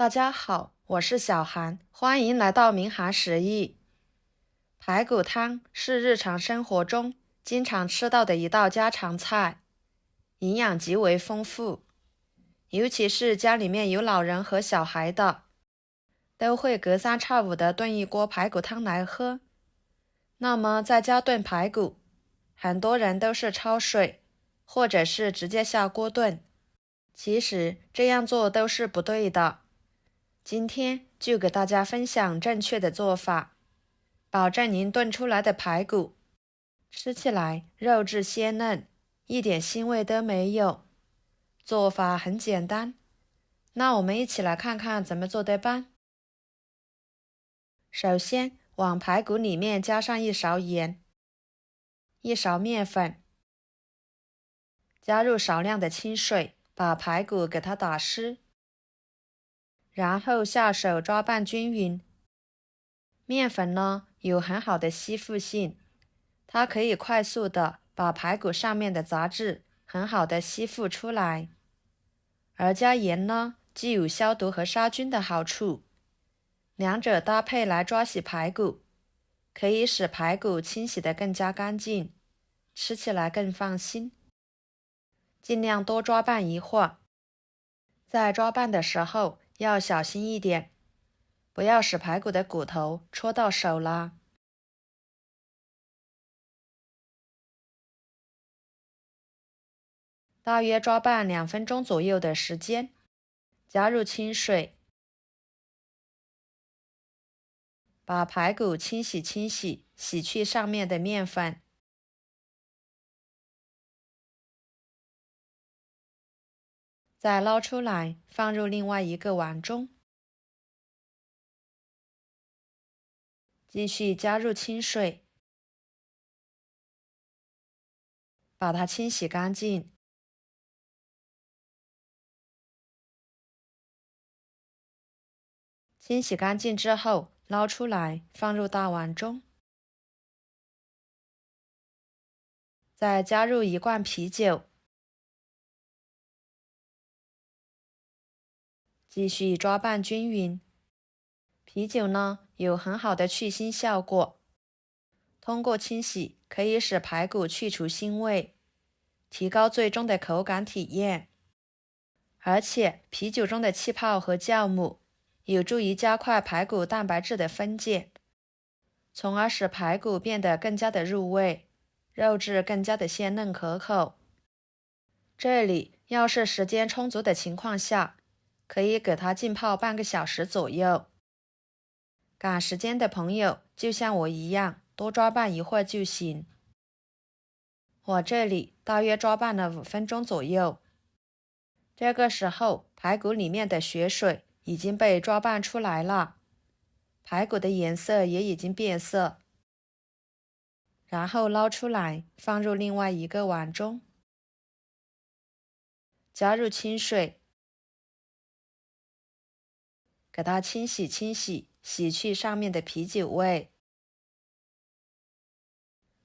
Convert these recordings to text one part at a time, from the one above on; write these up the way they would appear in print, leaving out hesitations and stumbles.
大家好，我是小韩，欢迎来到明涵食艺。排骨汤是日常生活中经常吃到的一道家常菜，营养极为丰富，尤其是家里面有老人和小孩的，都会隔三差五的炖一锅排骨汤来喝。那么在家炖排骨，很多人都是焯水，或者是直接下锅炖，其实这样做都是不对的。今天就给大家分享正确的做法，保证您炖出来的排骨吃起来肉质鲜嫩，一点腥味都没有。做法很简单，那我们一起来看看怎么做的吧。首先，往排骨里面加上1勺盐、1勺面粉，加入少量的清水，把排骨给它打湿。然后下手抓拌均匀。面粉呢有很好的吸附性，它可以快速的把排骨上面的杂质很好的吸附出来。而加盐呢，既有消毒和杀菌的好处，两者搭配来抓洗排骨，可以使排骨清洗得更加干净，吃起来更放心。尽量多抓拌一会儿，在抓拌的时候要小心一点，不要使排骨的骨头戳到手啦。大约抓拌2分钟左右的时间，加入清水，把排骨清洗，洗去上面的面粉。再捞出来，放入另外一个碗中，继续加入清水，把它清洗干净。清洗干净之后，捞出来，放入大碗中，再加入1罐啤酒，继续抓拌均匀。啤酒呢，有很好的去腥效果，通过清洗可以使排骨去除腥味，提高最终的口感体验。而且啤酒中的气泡和酵母有助于加快排骨蛋白质的分解，从而使排骨变得更加的入味，肉质更加的鲜嫩可口。这里要是时间充足的情况下，可以给它浸泡半个小时左右。赶时间的朋友就像我一样，多抓拌一会儿就行。我这里大约抓拌了5分钟左右。这个时候，排骨里面的血水已经被抓拌出来了，排骨的颜色也已经变色。然后捞出来，放入另外一个碗中，加入清水，给它清洗，洗去上面的啤酒味，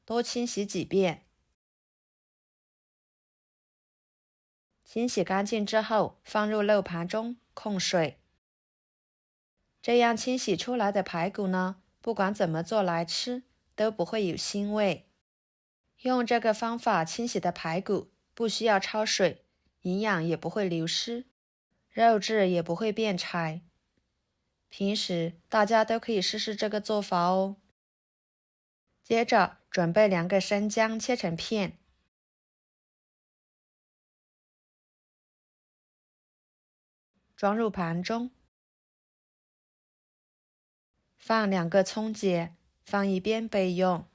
多清洗几遍。清洗干净之后，放入漏盘中控水。这样清洗出来的排骨呢，不管怎么做来吃，都不会有腥味。用这个方法清洗的排骨，不需要焯水，营养也不会流失，肉质也不会变柴。平时大家都可以试试这个做法哦。接着准备2个生姜切成片，装入盘中，放2个葱节，放一边备用。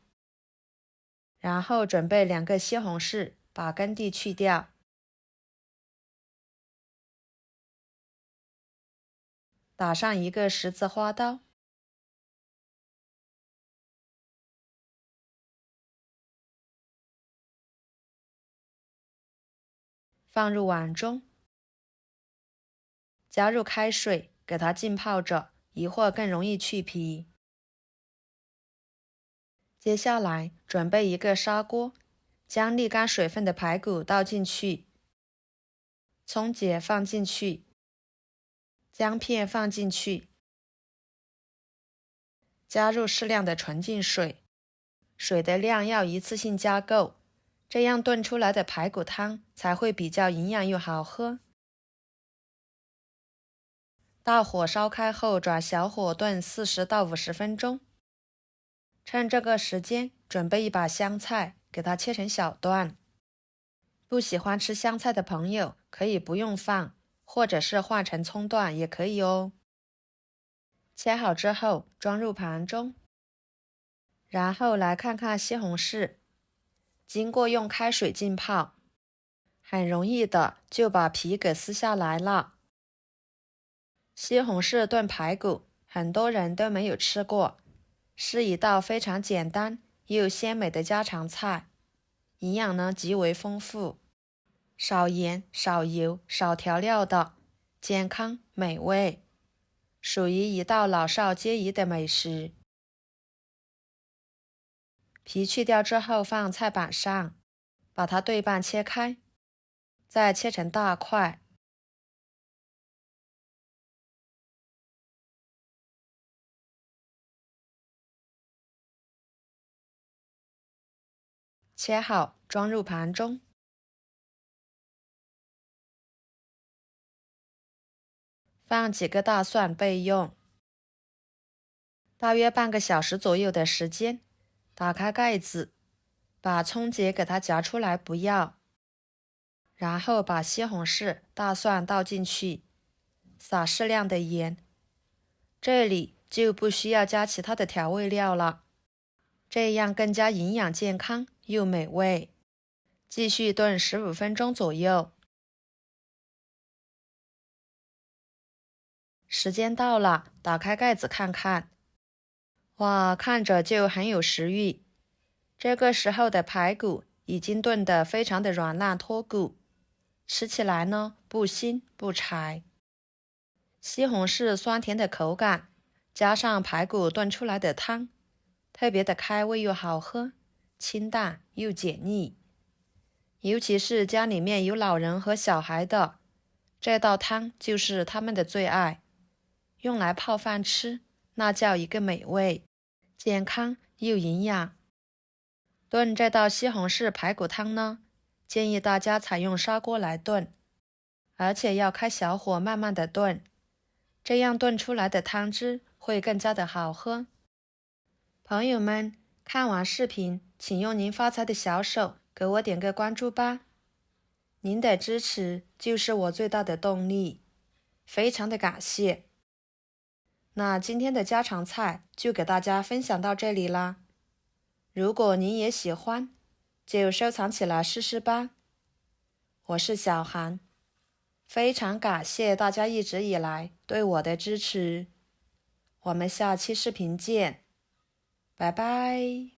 然后准备2个西红柿，把根蒂去掉，打上1个10字花刀，放入碗中，加入开水，给它浸泡着，一会儿更容易去皮。接下来准备1个砂锅，将沥干水分的排骨倒进去，葱节放进去，姜片放进去，加入适量的纯净水，水的量要一次性加够，这样炖出来的排骨汤才会比较营养又好喝。大火烧开后转小火炖40到50分钟。趁这个时间准备一把香菜，给它切成小段。不喜欢吃香菜的朋友可以不用放，或者是换成葱段也可以哦。切好之后装入盘中，然后来看看西红柿，经过用开水浸泡，很容易的就把皮给撕下来了。西红柿炖排骨，很多人都没有吃过，是一道非常简单又鲜美的家常菜，营养呢极为丰富，少盐、少油、少调料的，健康美味，属于一道老少皆宜的美食。皮去掉之后放菜板上，把它对半切开，再切成大块。切好装入盘中，放几个大蒜备用。大约半个小时左右的时间，打开盖子，把葱节给它夹出来不要，然后把西红柿、大蒜倒进去，撒适量的盐。这里就不需要加其他的调味料了，这样更加营养健康又美味。继续炖15分钟左右。时间到了，打开盖子看看，哇，看着就很有食欲。这个时候的排骨已经炖得非常的软烂脱骨，吃起来呢不腥不柴。西红柿酸甜的口感，加上排骨炖出来的汤，特别的开胃又好喝，清淡又解腻。尤其是家里面有老人和小孩的，这道汤就是他们的最爱，用来泡饭吃，那叫一个美味，健康又营养。炖这道西红柿排骨汤呢，建议大家采用砂锅来炖，而且要开小火慢慢的炖，这样炖出来的汤汁会更加的好喝。朋友们，看完视频，请用您发财的小手给我点个关注吧，您的支持就是我最大的动力，非常的感谢。那今天的家常菜就给大家分享到这里啦，如果您也喜欢，就收藏起来试试吧。我是小韩，非常感谢大家一直以来对我的支持，我们下期视频见，拜拜。